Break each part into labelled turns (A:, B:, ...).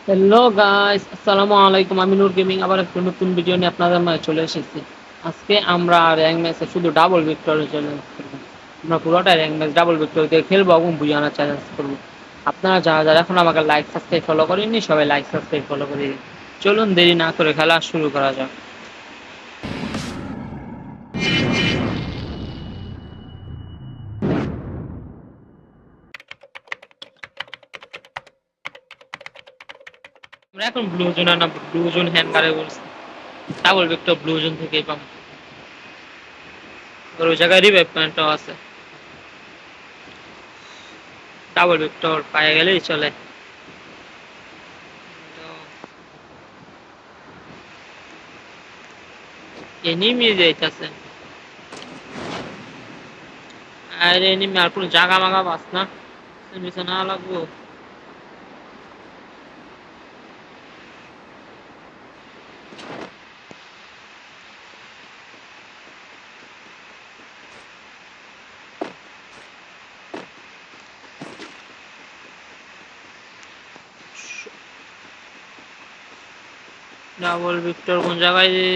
A: Hello guys, আসসালামু আলাইকুম। আমি নূর গেমিং আবার একটা নতুন ভিডিও নিয়ে আপনাদের মাঝে চলে এসেছি। আজকে আমরা র্যাঙ্ক ম্যাচে শুধু ডাবল ভিক্টরি চ্যালেঞ্জ করবো। আমরা পুরোটা র্যাঙ্ক ম্যাচ ডাবল ভিক্টরি দিয়ে খেলবো এবং বুঝানোর চ্যালেঞ্জ করবো। আপনারা যারা যারা এখন আমাকে লাইক সাবস্ক্রাইব ফলো করেননি, সবাই লাইক সাবস্ক্রাইব ফলো করে দিন। চলুন দেরি না করে খেলা শুরু করা যাক। আমরা এখন ব্লু জোন না ব্লু জোন হ্যান্ডারে বলছি। ডাবল ভিক্টর ব্লু জোন থেকেই পাবো। ওই জায়গায় রিভাইভ পয়েন্টও আছে। ডাবল ভিক্টর পায়ে গেলেই চলে। এনিমি যাইতাছে। আরে এনিমি আর কোনো জাগা মাগা পাস না, নিচে না লাগবো। ডাবল ভিক্টর কোন জায়গায় রে?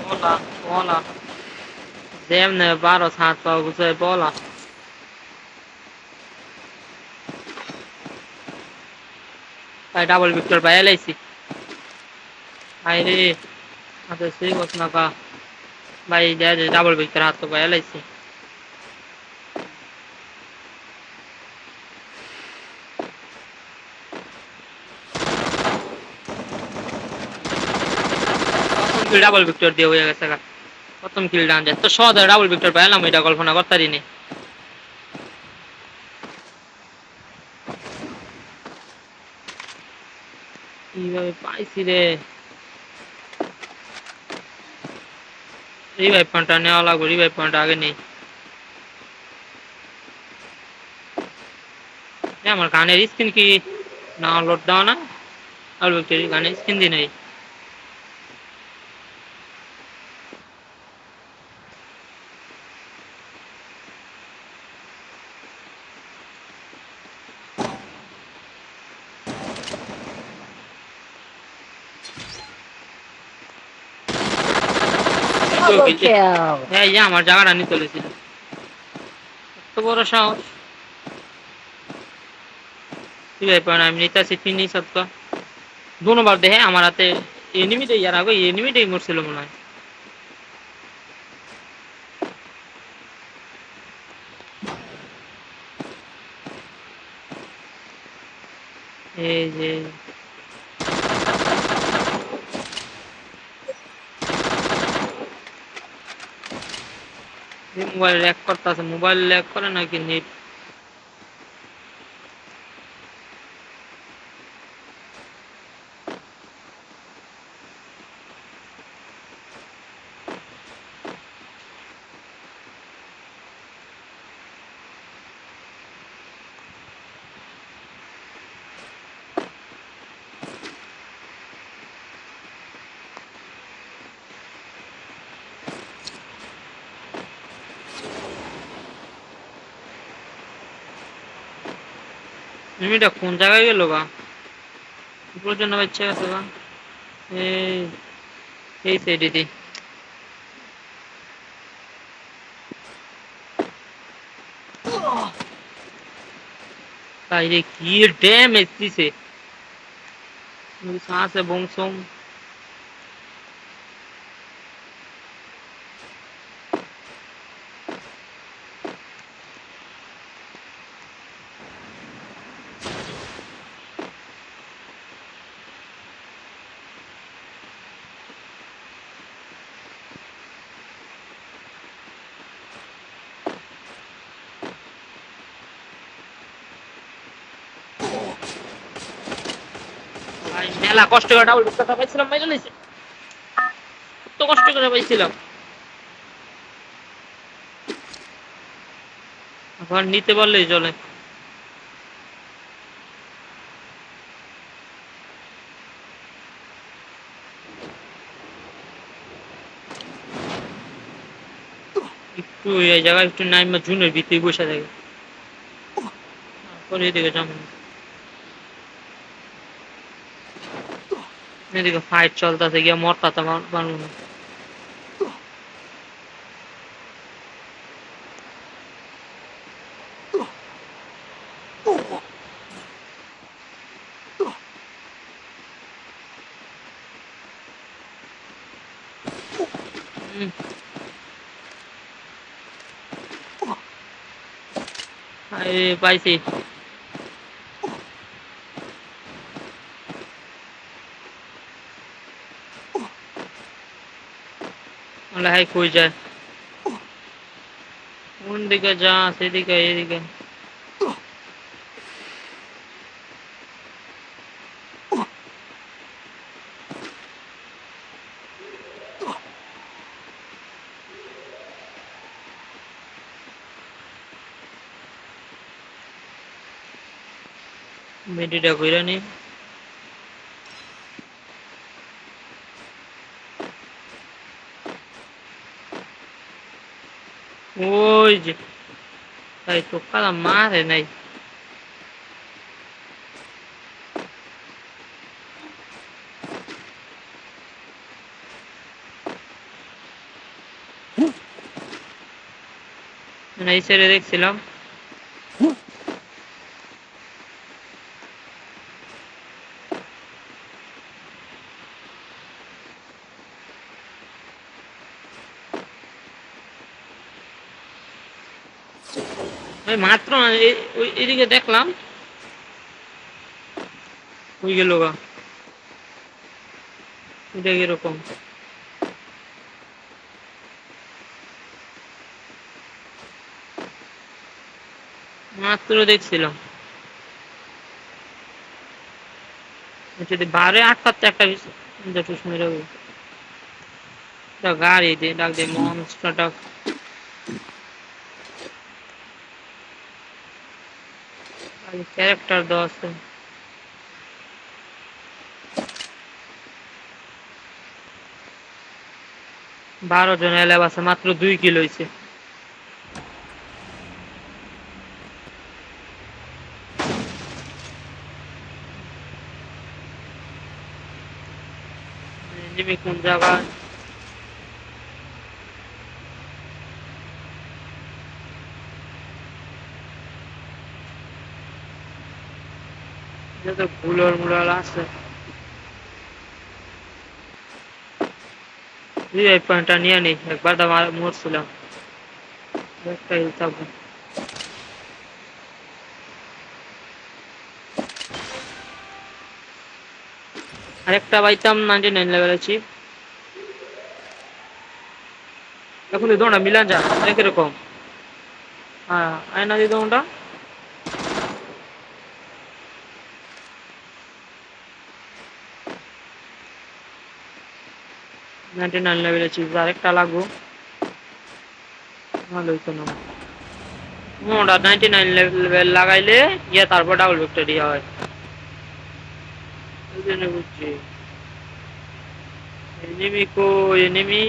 A: বলা বলা যেমনে 12 7 গুছে বলা। ভাই ডাবল ভিক্টর ভাই এলাইছি। ভাই রে আচ্ছা সেই বস না কা ভাই দে ডাবল ভিক্টর হাত তো ভাই এলাইছি। প্রথম কিল ডাবল ভিক্টর দিয়ে হয়ে গেছে গা। প্রথম কিল ডান যায় তো সহজ ডাবল ভিক্টর পাইলাম, এটা কল্পনা করতারি নি। কিভাবে পাইছি রে? রিভাইভ পয়েন্টটা নেওয়া লাগবে, রিভাইভ পয়েন্ট আগে নেই। আমার গানের স্কিন কি না লোড দাও না? ডাবল ভিক্টর গানের স্কিন দি নাই। হ্যাঁ ইয়া আমার জায়গাটা নিয়ে চলেছিল। এত বড় সাহস! রিভাইভ পয়েন্ট আমি নিতেছি ফিনিশ সবকা। দুবার দেখে আমার হাতে এনিমিটাই, ইয়ার আগে এনিমিটাই মরছিল মনে হয়। এই যে মোবাইল ল্যাগ করতেছে, মোবাইল ল্যাগ করে নাকি নেট? এনিমিটা কোন জায়গায় গেল গা? উপরের জন্য বাচ্চা গেছে গা। এই এই সাইডে দি বাইরে কি ড্যামেজ দিছে! सांस है बोंगसोंग। ভাই মেলা কষ্ট করে ডাবল ভিক্টরটা পাইছিলাম, মাইরা লইছে। কত কষ্ট করে পাইছিলাম। আবার নিতে পারলেই চলে। তুই এই জায়গায় একটু নাইমা জুনের ভিতরে বসে থাকে পরে এদিকে যাবো এদিকে ফাইট চলতেছে গিয়া মরতাতে পারবো না পাইছি হাই কই যায় কোন দিকে যা সেদিকে এদিকে মেডিটা কইরা নি ওই যে তাই তো কালা মারে নাই এই ছেড়ে দেখছিলাম ওই মাত্র ওই এদিকে দেখলাম ওই গেল গা এটা কিরকম মাত্র দেখছিলাম যদি বারে আটকাতে একটা মেরে গাড়ি দিয়ে ডাক দিয়ে মনস্টারটা ক্যারেক্টার দেওয়া আছে 12 জন এলাব আছে মাত্র 2 কিল হয়েছে কোন জায়গায় ভুলোর মুলাল আছে এই পয়েন্টটা নিয়ে নি একবার তো মরছিলাম একটা হিসাব আরেকটা পাইতাম 99 লেভেল আছি এখন এই দোনটা মিলান যা কিরকম হ্যাঁ আয়না দিয়ে দোনটা 99 লেভেল আছি আরেকটা লাগবো ভালো হইতো না ওটা 99 লেভেল লাগাইলে ইয়া তারপর ডাবল ভিক্টরি হয় এই জন্য বুঝছি এনিমি কো এনিমি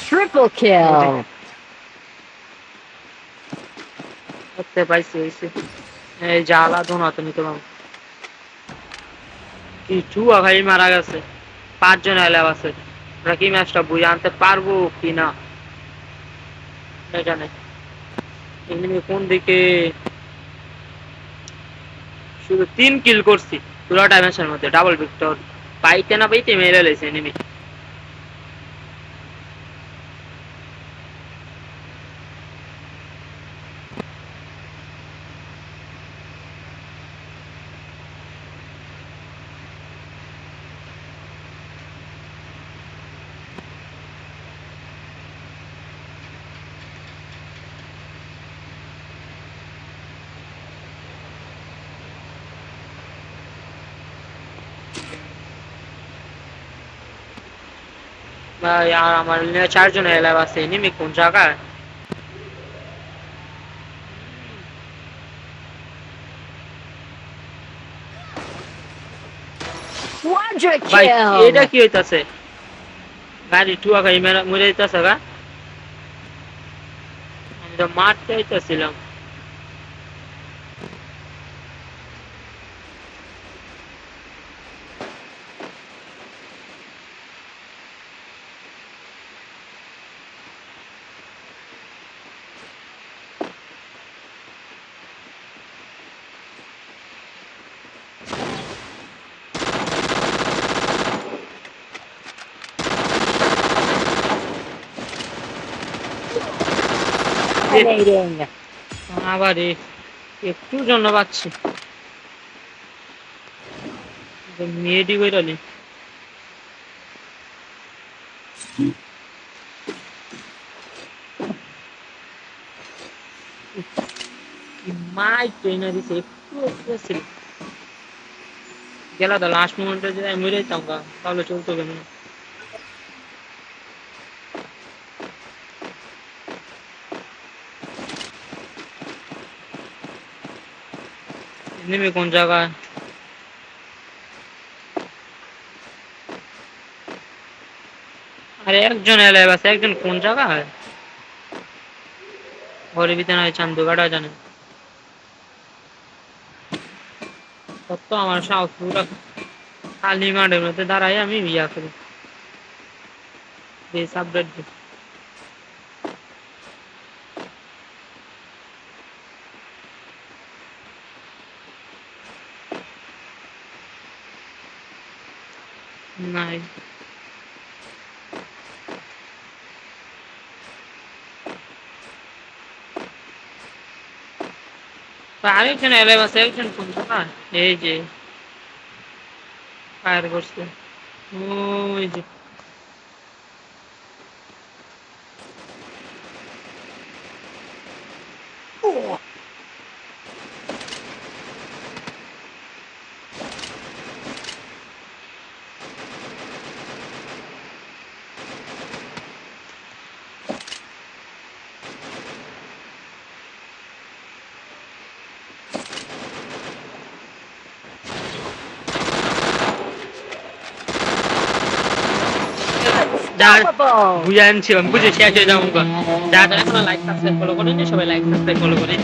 B: Triple kill.
A: করতে পাইছি হইছে এই জ্বালা ধোনা তো নিতে পারবো কিছু ভাই মারা গেছে 5 জন এলাব আছে আমরা কি ম্যাচটা বুঝে আনতে পারবো কিনা জানে এনিমি কোন দিকে শুধু 3 কিল করছি পুরো ডাইমেনশনের মধ্যে ডাবল ভিক্টর পাইতে না পাইতে মেরে লেছে এনিমি ভাই আর আমার 4 জন এলাব আছে এনিমি কোন জায়গায়
B: Quadra
A: ভাই এটা
B: kill!
A: কি হইতাছে? গাড়ি টুয়া খাই মরে যাইতাছে গা। আমি তো মারতে হইতাছিলাম।
B: Dominating!
A: আবার একটু জন্য পাচ্ছি। মেয়েটি বেরোলি মাই ট্রেনার দিছে একটু ছিল গেলা তো লাস্ট মোমেন্টে যদি আমি মরে যেতাম গা তাহলে চলতো কেন নেমে কোন জায়গায় আরে একজন এলে বাস একজন কোন জায়গায় ঘরে ভিতরে নয় চান্দু গাড়া জানে কত আমার সাহস পুরো খালি মাঠের মধ্যে দাঁড়াই আমি ইয়া করি বেশ আপডেট দিই নাই আরেকজন এলে বাস একজন কোন জায়গায় এই যে ফায়ার করছে ওই যে যা
B: Unstoppable!
A: বুঝে আনছি আমি বুঝে শেষ হয়ে যাবো যারা এখন লাইক সাবস্ক্রাইব ফলো করেন সবাই লাইক সাবস্ক্রাইব ফলো করেন